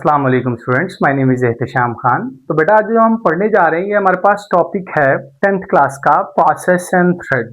अस्सलाम वालेकुम students, my name is Ehtesham Khan. तो बेटा आज जो हम पढ़ने जा रहे हैं ये हमारे पास टॉपिक है 10th क्लास का प्रोसेस एंड थ्रेड।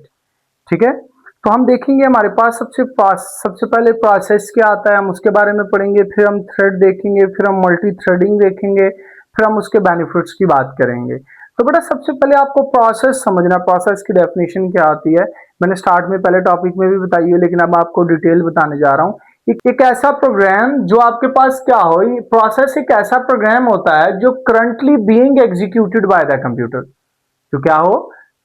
ठीक है, तो हम देखेंगे हमारे पास सबसे पहले प्रोसेस क्या आता है, हम उसके बारे में पढ़ेंगे, फिर हम थ्रेड देखेंगे, फिर हम मल्टी थ्रेडिंग देखेंगे, फिर हम उसके बेनिफिट्स की बात करेंगे। तो बेटा सबसे पहले आपको प्रोसेस समझना, प्रोसेस की डेफिनेशन क्या आती है मैंने स्टार्ट में पहले टॉपिक में भी बताई है, लेकिन अब आपको डिटेल बताने जा रहा हूँ। एक ऐसा प्रोग्राम जो आपके पास क्या हो, प्रोसेस एक ऐसा प्रोग्राम होता है जो currently being executed by the computer. तो क्या हो,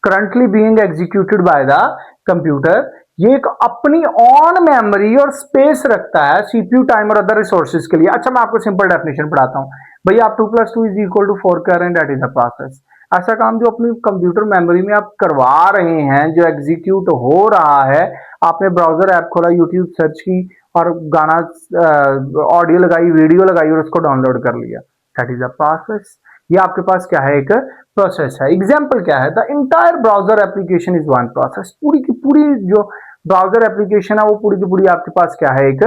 currently being executed by the computer. ये एक अपनी ऑन मेमोरी और स्पेस रखता है सीपीयू टाइम और अदर रिसोर्सेज के लिए। अच्छा मैं आपको सिंपल डेफिनेशन पढ़ाता हूँ। भैया आप 2+2 इज इक्वल टू 4 कर रहे हैं, दैट इज अ प्रोसेस। ऐसा काम जो अपनी कंप्यूटर मेमोरी में आप करवा रहे हैं, जो एग्जीक्यूट हो रहा है, आपने ब्राउजर ऐप खोला, यूट्यूब सर्च की और गाना ऑडियो लगाई, वीडियो लगाई और उसको डाउनलोड कर लिया, दैट इज अ प्रोसेस। ये आपके पास क्या है, एक प्रोसेस है। एग्जाम्पल क्या है, the entire browser application is one process. पूरी की पूरी जो ब्राउजर एप्लीकेशन है वो पूरी की पूरी आपके पास क्या है, एक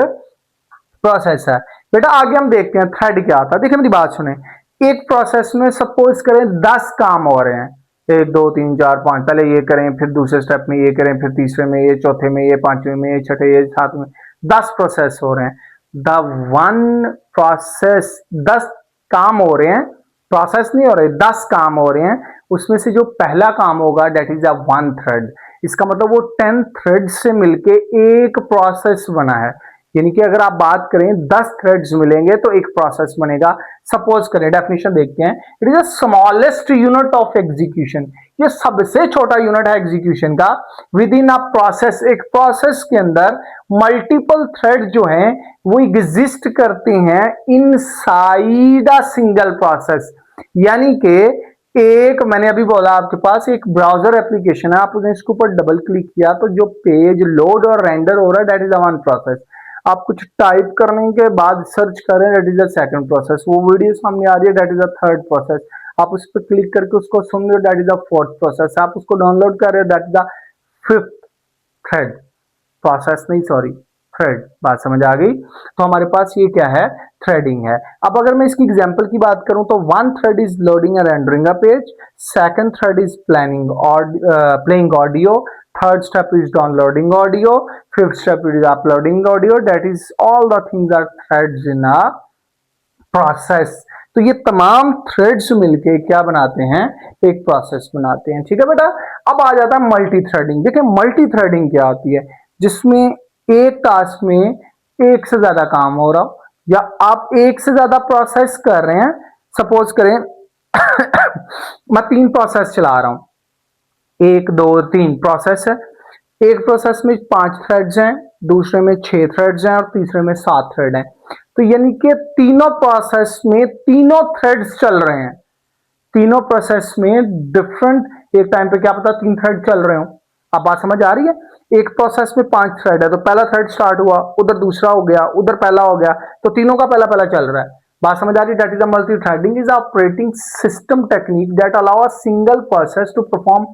प्रोसेस है। बेटा आगे हम देखते हैं थ्रेड क्या आता है। देखिए मेरी बात सुने, एक प्रोसेस में सपोज करें 10 काम हो रहे हैं, 1 2 3 4 5, पहले ये करें, फिर दूसरे स्टेप में ये करें, फिर तीसरे में ये, चौथे में ये, पांचवें में ये, छठे ये, सातवें, 10 प्रोसेस हो रहे हैं। द वन प्रोसेस, 10 काम हो रहे हैं, प्रोसेस नहीं हो रहे, 10 काम हो रहे हैं। उसमें से जो पहला काम होगा that is a one thread. इसका मतलब वो 10 थ्रेड से मिलके एक प्रोसेस बना है। यानी कि अगर आप बात करें 10 थ्रेड्स मिलेंगे तो एक प्रोसेस बनेगा। सपोज करें, डेफिनेशन देखते हैं, it is the smallest unit of execution. ये सबसे छोटा यूनिट है एग्जीक्यूशन का। विद इन अ प्रोसेस, एक प्रोसेस के अंदर मल्टीपल थ्रेड जो हैं वो एग्जिस्ट करते हैं इनसाइड अ सिंगल प्रोसेस। यानी कि एक, मैंने अभी बोला आपके पास एक ब्राउजर एप्लीकेशन है, आपने इसके ऊपर डबल क्लिक किया तो जो पेज लोड और रेंडर हो रहा है that is a one process. आप कुछ टाइप करने के बाद सर्च करें that is a second process. वो वीडियो सामने आ रही है that is a third process. आप उस पर क्लिक करके उसको सुन रहे हो that is a fourth process. आप उसको डाउनलोड कर रहे हो that is a fifth thread. Process नहीं, सॉरी, थ्रेड। बात समझ आ गई। तो हमारे पास ये क्या है, थ्रेडिंग है। अब अगर मैं इसकी एग्जांपल की बात करूं तो one thread is loading and rendering a page, second thread is planning और playing audio, third step is downloading audio, fifth step is uploading audio, that is all the things are threads in a process. तो ये तमाम threads मिलके क्या बनाते हैं, एक process बनाते हैं। ठीक है बेटा, अब आ जाता है मल्टी थ्रेडिंग। देखिए मल्टी थ्रेडिंग क्या होती है, जिसमें एक टास्क में एक से ज्यादा काम हो रहा हो या आप एक से ज्यादा प्रोसेस कर रहे हैं। सपोज करें मैं 3 प्रोसेस चला रहा हूं, 1 2 3 प्रोसेस है। एक प्रोसेस में 5 थ्रेड्स हैं, दूसरे में 6 थ्रेड्स हैं और तीसरे में 7 थ्रेड हैं। तो यानी कि तीनों प्रोसेस में तीनों थ्रेड्स चल रहे हैं। तीनों प्रोसेस में डिफरेंट, एक टाइम पे क्या पता 3 थ्रेड चल रहे हो। अब बात समझ आ रही है। एक प्रोसेस में 5 थ्रेड है तो पहला थ्रेड स्टार्ट हुआ, उधर दूसरा हो गया, उधर पहला हो गया, तो तीनों का पहला पहला चल रहा है। बात समझ आ रही है। That is a multithreading is operating system technique that allow a single process to perform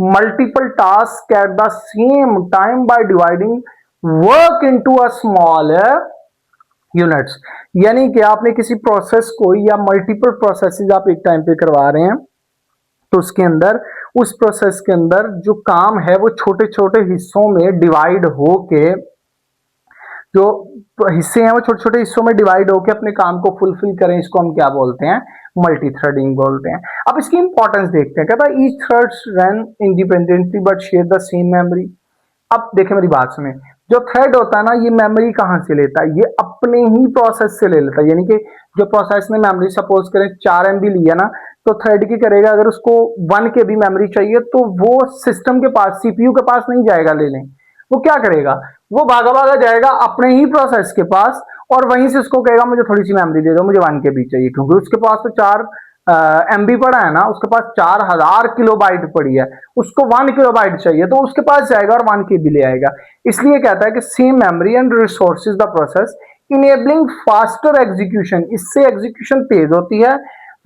multiple task at the same time by dividing work into a smaller units. यानी कि आपने किसी प्रोसेस को या मल्टीपल प्रोसेसेस आप एक time पे करवा रहे हैं तो उसके अंदर, उस प्रोसेस के अंदर जो काम है वो छोटे छोटे हिस्सों में डिवाइड होके, जो हिस्से हैं वो छोटे छोटे हिस्सों में डिवाइड होके अपने काम को फुलफिल करें, इसको हम क्या बोलते हैं, मल्टी थ्रेडिंग बोलते हैं। अब इसकी इंपॉर्टेंस देखते हैं। कहता है each threads run independently but share the same memory. अब देखें मेरी बात सुने, जो थ्रेड होता है ना ये मेमोरी कहां से लेता है, ये अपने ही प्रोसेस से ले लेता है। यानी कि जो प्रोसेस ने मेमोरी सपोज करें 4 MB लिया ना, तो थ्रेड की करेगा, अगर उसको 1 KB मेमोरी चाहिए तो वो सिस्टम के पास, सीपीयू के पास नहीं जाएगा लेने। वो क्या करेगा, वो भागा भागा जाएगा अपने ही प्रोसेस के पास और वहीं से उसको कहेगा मुझे थोड़ी सी मेमोरी दे दो, मुझे 1 KB चाहिए, क्योंकि उसके पास तो 4 MB पड़ा है ना, उसके पास 4000 किलोबाइट पड़ी है, उसको 1 किलोबाइट चाहिए तो उसके पास जाएगा और 1 KB ले आएगा। इसलिए कहता है कि same memory and resources the process enabling faster execution. इससे एग्जीक्यूशन तेज होती है,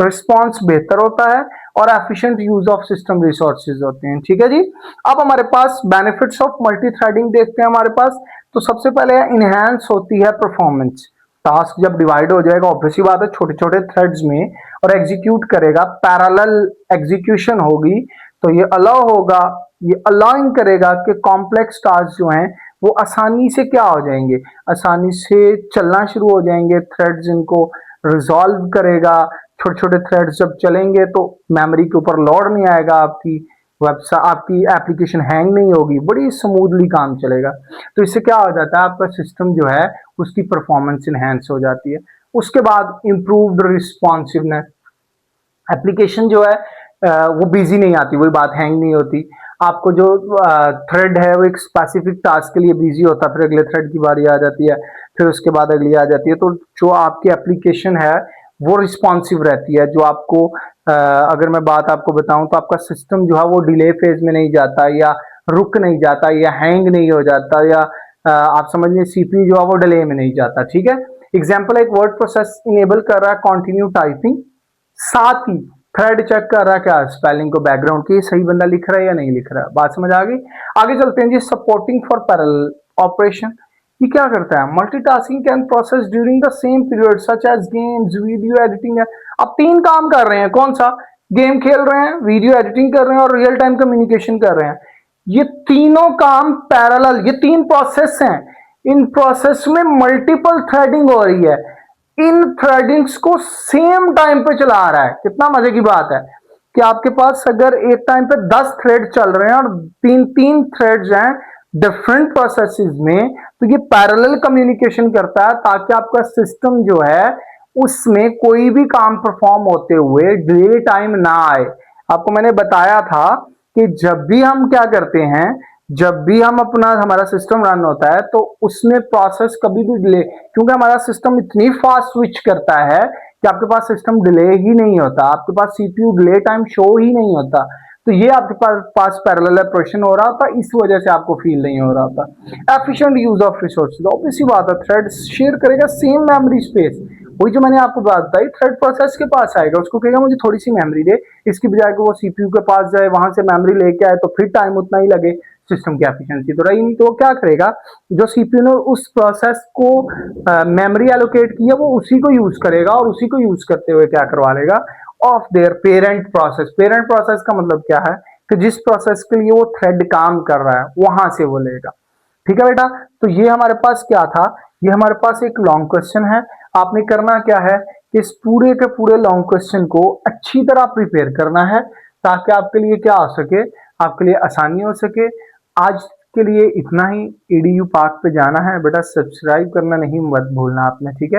रिस्पॉन्स बेहतर होता है और efficient use of system resources होते हैं। ठीक है जी। अब हमारे पास बेनिफिट्स ऑफ मल्टी थ्रेडिंग देखते हैं हमारे पास। तो सबसे पहले इनहेंस होती है परफॉर्मेंस, टास्क जब डिवाइड हो जाएगा ऑब्वियसली बात है छोटे छोटे थ्रेड्स में और एग्जीक्यूट करेगा, पैरेलल एग्जीक्यूशन होगी, तो ये अलाउ होगा, ये अलाउइंग करेगा कि कॉम्प्लेक्स टास्क जो हैं वो आसानी से क्या हो जाएंगे, आसानी से चलना शुरू हो जाएंगे, थ्रेड्स इनको रिजॉल्व करेगा। छोटे छोटे थ्रेड्स जब चलेंगे तो मेमोरी के ऊपर लोड नहीं आएगा, आपकी वेबसाइट आपकी एप्लीकेशन हैंग नहीं होगी, बड़ी स्मूथली काम चलेगा। तो इससे क्या हो जाता है, आपका सिस्टम जो है उसकी परफॉर्मेंस इनहेंस हो जाती है। उसके बाद इम्प्रूव्ड रिस्पॉन्सिवनेस, एप्लीकेशन जो है वो बिजी नहीं आती, वही बात, हैंग नहीं होती। आपको जो थ्रेड है वो एक स्पेसिफिक टास्क के लिए बिजी होता है, फिर अगले थ्रेड की बारी आ जाती है, फिर उसके बाद अगली आ जाती है। तो जो आपकी एप्लीकेशन है वो रिस्पॉन्सिव रहती है। जो आपको अगर मैं बात आपको बताऊं तो आपका सिस्टम जो है वो डिले फेज में नहीं जाता, या रुक नहीं जाता, या हैंग नहीं हो जाता, या आप समझ लीजिए सीपीयू जो है वो डिले में नहीं जाता। ठीक है, एग्जाम्पल एक वर्ड प्रोसेस इनेबल कर रहा है कंटिन्यू टाइपिंग, साथ ही थ्रेड चेक कर रहा है क्या स्पेलिंग को, बैकग्राउंड की सही बंदा लिख रहा है या नहीं लिख रहा है। बात समझ आ गई। आगे चलते हैं जी, सपोर्टिंग फॉर पैरेलल ऑपरेशन। ये क्या करता है, multitasking can process during the same period such as games, video editing है। आप तीन काम कर रहे हैं, कौन सा, गेम खेल रहे हैं, वीडियो एडिटिंग कर रहे हैं और रियल टाइम कम्युनिकेशन कर रहे हैं। ये तीनों काम पैरेलल, ये तीन प्रोसेस हैं, इन प्रोसेस में मल्टीपल थ्रेडिंग हो रही है, इन थ्रेडिंग्स को सेम टाइम पे चला रहा है। कितना मजे की बात है कि आपके पास अगर एक टाइम पे 10 थ्रेड चल रहे हैं और तीन तीन थ्रेड्स हैं डिफरेंट प्रोसेसेस में, तो ये पैरेलल कम्युनिकेशन करता है ताकि आपका सिस्टम जो है उसमें कोई भी काम परफॉर्म होते हुए डिले टाइम ना आए। आपको मैंने बताया था कि जब भी हम क्या करते हैं, जब भी हम अपना हमारा सिस्टम रन होता है तो उसमें प्रोसेस कभी भी डिले, क्योंकि हमारा सिस्टम इतनी फास्ट स्विच करता है कि आपके पास सिस्टम डिले ही नहीं होता, आपके पास सीपीयू डिले टाइम शो ही नहीं होता। तो ये आपके पास पैरेलल ऑपरेशन हो रहा था, इस वजह से आपको फील नहीं हो रहा था। Efficient use of resources, obviously बात है थ्रेड शेयर करेगा सेम मेमोरी स्पेस। वही जो मैंने आपको बात बताई, थ्रेड प्रोसेस के पास आएगा, उसको कहेगा मुझे थोड़ी सी मेमोरी दे, इसकी बजाय कि वो सीपीयू के पास जाए, वहां से मेमोरी लेके आए, तो फिर टाइम उतना ही लगे, सिस्टम की एफिशिएंसी तो रही नहीं। तो वो क्या करेगा, जो सीपीयू ने उस प्रोसेस को मेमोरी एलोकेट की है वो उसी को यूज करेगा, और उसी को यूज करते हुए क्या करवा लेगा, of their parent process. Parent process का मतलब क्या है कि जिस प्रोसेस के लिए वो थ्रेड काम कर रहा है वहां से वो लेगा। ठीक है बेटा, तो ये हमारे पास क्या था, ये हमारे पास एक लॉन्ग क्वेश्चन है। आपने करना क्या है कि इस पूरे के पूरे लॉन्ग क्वेश्चन को अच्छी तरह प्रिपेयर करना है ताकि आपके लिए क्या हो सके, आपके लिए आसानी हो सके। आज के लिए इतना ही। EDU पार्क पे जाना है बेटा, सब्सक्राइब करना नहीं मत भूलना आपने, ठीक है।